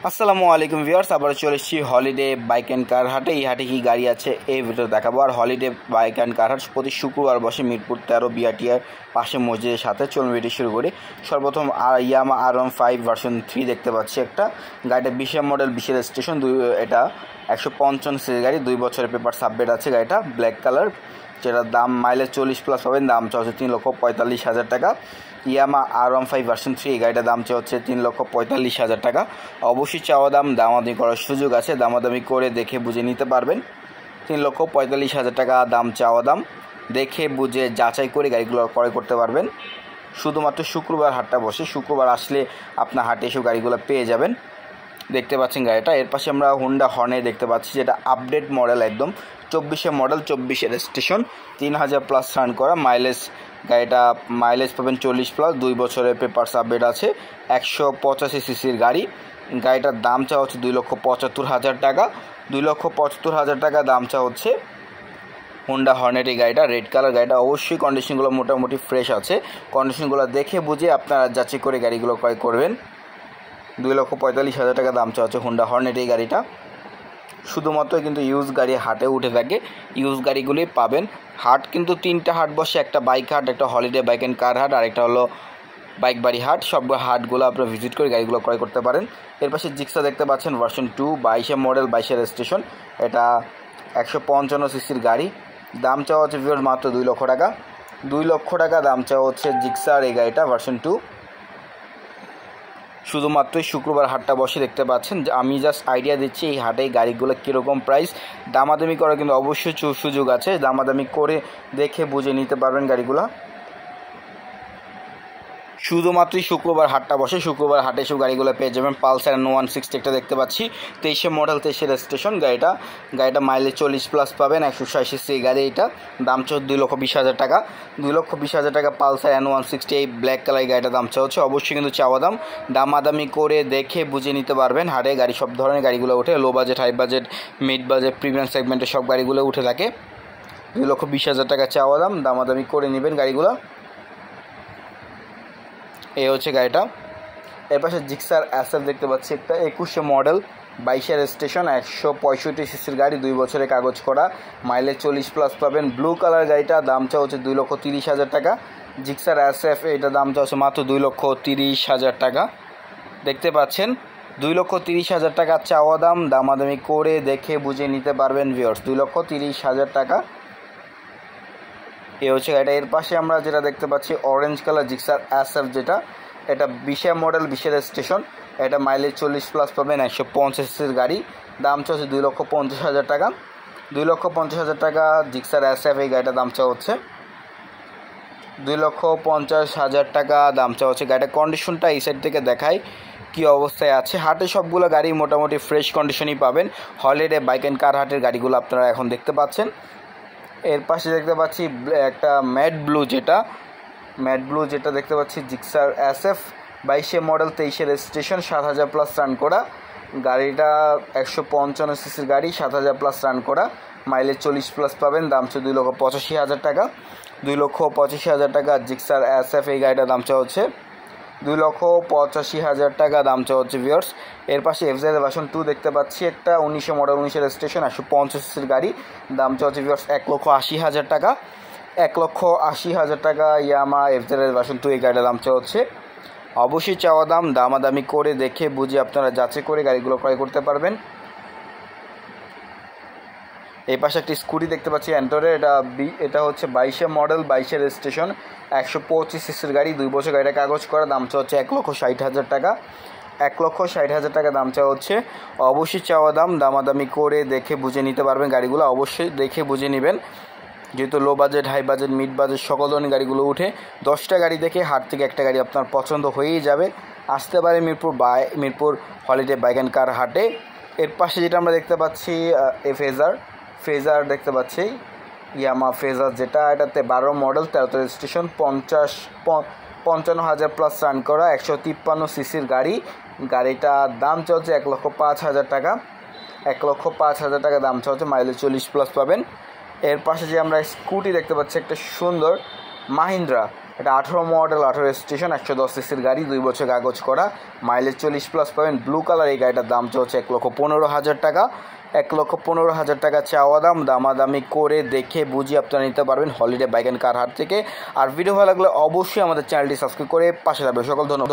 আসসালামু আলাইকুম ভিউয়ার্স, আবার চলে এসেছি হলিডে বাইক অ্যান্ড কার হাটে। এই হাটে কি গাড়ি আছে এই ভিডিও দেখাবো। আর হলিডে বাইক অ্যান্ড কার হাট প্রতি শুক্রবার বসে মিরপুর 13 বিআরটিআর পাশে মসজিদের সাথে। চলুন ভিডিও শুরু করি। সর্বপ্রথম ইয়ামা R15 ভার্সন 3 দেখতে পাচ্ছি। একটা গাড়িটা 20 মডেল, 20 রেজিস্ট্রেশন, এটা 155 সিসির গাড়ি, 2 বছরের পেপার সাবমিট আছে। গাড়িটা ব্ল্যাক কালার, যেটার দাম মাইলেজ 40+ পাবেন। দাম চাচ্ছে 3,45,000 টাকা। ইয়ামা R15 ভার্সন 3 এই গাড়িটার দাম হচ্ছে 3,45,000 টাকা। অবশ্যই চাওয়া দাম, দামাদামি করার সুযোগ আছে, দামাদামি করে দেখে বুঝে নিতে পারবেন। 3,45,000 টাকা দাম চাওয়া দাম, দেখে বুঝে যাচাই করে গাড়িগুলো ক্রয় করতে পারবেন। শুধুমাত্র শুক্রবার হাটটা বসে, শুক্রবার আসলে আপনার হাটে এসে গাড়িগুলো পেয়ে যাবেন। দেখতে পাচ্ছেন গাড়িটা। এর পাশে আমরা হোন্ডা হর্নেট দেখতে পাচ্ছি, যেটা আপডেট মডেল, একদম 24 মডেল, 24 রেজিস্ট্রেশন, 3,000+ রান করা। গাড়িটা মাইলেজ পাবেন 40+, 2 বছরের পেপার সাবমিট আছে। 185 সিসির গাড়ি। গাড়িটার দাম চাওয়া হচ্ছে 2,75,000 টাকা। 2,75,000 টাকা দাম চাওয়া হচ্ছে হোন্ডা হর্নেট এই গাড়িটা, রেড কালার। গাড়িটা অবশ্যই কন্ডিশনগুলো মোটামুটি ফ্রেশ আছে। কন্ডিশনগুলো দেখে বুঝে আপনারা যাচাই করে গাড়িগুলো ক্রয় করবেন। 2,45,000 টাকা দাম চাওয়া হচ্ছে হোন্ডা হর্নেট এই গাড়িটা। শুধুমাত্র কিন্তু ইউজ গাড়ি হাটে উঠে থাকে, ইউজ গাড়িগুলি পাবেন। হাট কিন্তু 3টা হাট বসে, একটা বাইক হাট, একটা হলিডে বাইক অ্যান্ড কার হাট, আর একটা হলো বাইক বাড়ি হাট। সব হাটগুলো আপনারা ভিজিট করে গাড়িগুলো ক্রয় করতে পারেন। এর পাশে জিক্সা দেখতে পাচ্ছেন ভার্সন 2, 22 মডেল, 22 রেজিস্ট্রেশন, এটা 155 সিসির গাড়ি। দাম চাওয়া হচ্ছে ভিউয়ার্স মাত্র 2 লক্ষ টাকা। 2 লক্ষ টাকা দাম চাওয়া হচ্ছে জিক্সার এই গাড়িটা ভার্সন 2। শুধুমাত্রই শুক্রবার হাটটা বসে, দেখতে পাচ্ছেন। আমি জাস্ট আইডিয়া দিচ্ছি এই হাটে গাড়িগুলো কীরকম প্রাইস। দামাদামি করা কিন্তু অবশ্যই সুযোগ আছে, দামাদামি করে দেখে বুঝে নিতে পারবেন গাড়িগুলো। শুধুমাত্রই শুক্রবার হাটটা বসে, শুক্রবার হাটে এসব গাড়িগুলো পেয়ে যাবেন। পালসার N160 একটা দেখতে পাচ্ছি, 23 মডেল, 23 রেজিস্ট্রেশন। গাড়িটা মাইলেজ 40+ পাবেন, 160 সিসি গাড়ি। এটা দাম হচ্ছে 2,20,000 টাকা। 2,20,000 টাকা পালসার N160 এই ব্ল্যাক কালার গাড়িটার দাম হচ্ছে। অবশ্যই কিন্তু চাওয়া দাম, দামাদামি করে দেখে বুঝে নিতে পারবেন। হাটে গাড়ি সব ধরনের গাড়িগুলো উঠে, low budget, high budget, mid budget, premium সেগমেন্টের সব গাড়িগুলো উঠে থাকে। 2,20,000 টাকা চাওয়া দাম, দামাদামি করে নেবেন গাড়িগুলো। এই হচ্ছে গাড়িটা। এর পাশে জিক্সার SF দেখতে পাচ্ছি, একটা 21 মডেল, 22 রেজিস্ট্রেশন, 165 সিসির গাড়ি, 2 বছরের কাগজ করা, মাইলেজ 40+ পাবেন। ব্লু কালার গাড়িটা, দাম চাওয়া হচ্ছে 2,30,000 টাকা। জিক্সার SF এটা দাম চাওয়া হচ্ছে মাত্র 2,30,000 টাকা। দেখতে পাচ্ছেন 2,30,000 টাকা চাওয়া দাম, দামাদামি করে দেখে বুঝে নিতে পারবেন ভিউয়ার্স। 2,30,000 টাকা। এই হচ্ছে গাড়িটা। এর পাশে আমরা যেটা দেখতে পাচ্ছি অরেঞ্জ কালার জিক্সার SF, যেটা এটা 20 মডেল, 20 রেজিস্ট্রেশন, এটা মাইলেজ 40+ পাবেন, 150 সিসির গাড়ি। দাম চাচ্ছে 2,50,000 টাকা। 2,50,000 টাকা জিক্সার SF এই গাড়িটার দাম চাওয়া হচ্ছে। 2,50,000 টাকা দাম চাওয়া হচ্ছে। গাড়িটার কন্ডিশনটা এই সাইড থেকে দেখাই কী অবস্থায় আছে। হাটে সবগুলো গাড়ি মোটামুটি ফ্রেশ কন্ডিশনই পাবেন। হলিডে বাইক অ্যান্ড কার হাটের গাড়িগুলো আপনারা এখন দেখতে পাচ্ছেন। এর পাশে দেখতে পাচ্ছি একটা ম্যাট ব্লু, যেটা দেখতে পাচ্ছি Gixxer SF, 22 model, 23 registration, 7,000+ run করা। গাড়িটা 155 সিসির গাড়ি, 7,000+ রান করা, মাইলেজ 40+ পাবেন। দাম হচ্ছে 2,85,000 টাকা। 2,85,000 টাকা জিক্সার SF এই গাড়িটার দাম চাওয়া হচ্ছে। 2,85,000 টাকা দাম চাওয়া হচ্ছে ভিউয়ার্স। এর পাশে FZ ভার্সন 2 দেখতে পাচ্ছি, একটা 19 মডেল, 19 রেজিস্ট্রেশন, 150 সিসির গাড়ি। দাম চাওয়া হচ্ছে ভিউয়ার্স 1,80,000 টাকা। 1,80,000 টাকা ইয়ামা FZ ভার্সন 2 এই গাড়িটার দাম চাওয়া হচ্ছে। অবশ্যই চাওয়া দাম, দামাদামি করে দেখে বুঝে আপনারা যাচাই করে গাড়িগুলো ক্রয় করতে পারবেন। এই পাশে একটি স্কুটি দেখতে পাচ্ছি এন্টরের, এটা হচ্ছে 22 মডেল, 22 রেজিস্ট্রেশন, 125 সিসির গাড়ি, 2 বছর গাড়িটা কাগজ করা। দাম চাওয়া হচ্ছে 1,60,000 টাকা। 1,60,000 টাকা দাম চাওয়া হচ্ছে। অবশ্যই চাওয়া দাম, দামাদামি করে দেখে বুঝে নিতে পারবেন গাড়িগুলো। অবশ্যই দেখে বুঝে নেবেন, যেহেতু low budget, high budget, mid budget সকল ধরনের গাড়িগুলো উঠে। 10টা গাড়ি দেখে হাট থেকে একটা গাড়ি আপনার পছন্দ হয়েই যাবে। আসতে পারে মিরপুর হলিডে বাইক অ্যান্ড কার হাটে। এর পাশে যেটা আমরা দেখতে পাচ্ছি ফেজার দেখতে পাচ্ছি, ইয়ামা ফেজার, যেটা এটাতে 12 মডেল, 13 রেজিস্ট্রেশন, 55,000+ রান করা, 153 সিসির গাড়ি। গাড়িটার দাম চলছে 1,05,000 টাকা। 1,05,000 টাকা দাম চলছে, মাইলেজ 40+ পাবেন। এর পাশে যে আমরা স্কুটি দেখতে পাচ্ছি, একটা সুন্দর এটা 18 মডেল, 18 রেজিস্ট্রেশন, 110 সিসির গাড়ি, 2 বছর কাগজ করা, মাইলেজ 40+ পাবেন। Blue colour. এই গাড়িটার দাম হচ্ছে 1,15,000 টাকা। 1,15,000 টাকা চাওয়া দাম। দামাদামি করে দেখে বুঝিয়ে আপনারা নিতে পারবেন হলিডে বাইক অ্যান্ড কার হাট থেকে। আর ভিডিও ভালো লাগলে অবশ্যই আমাদের চ্যানেলটি সাবস্ক্রাইব করে পাশে থাকবেন। সকল ধন্যবাদ।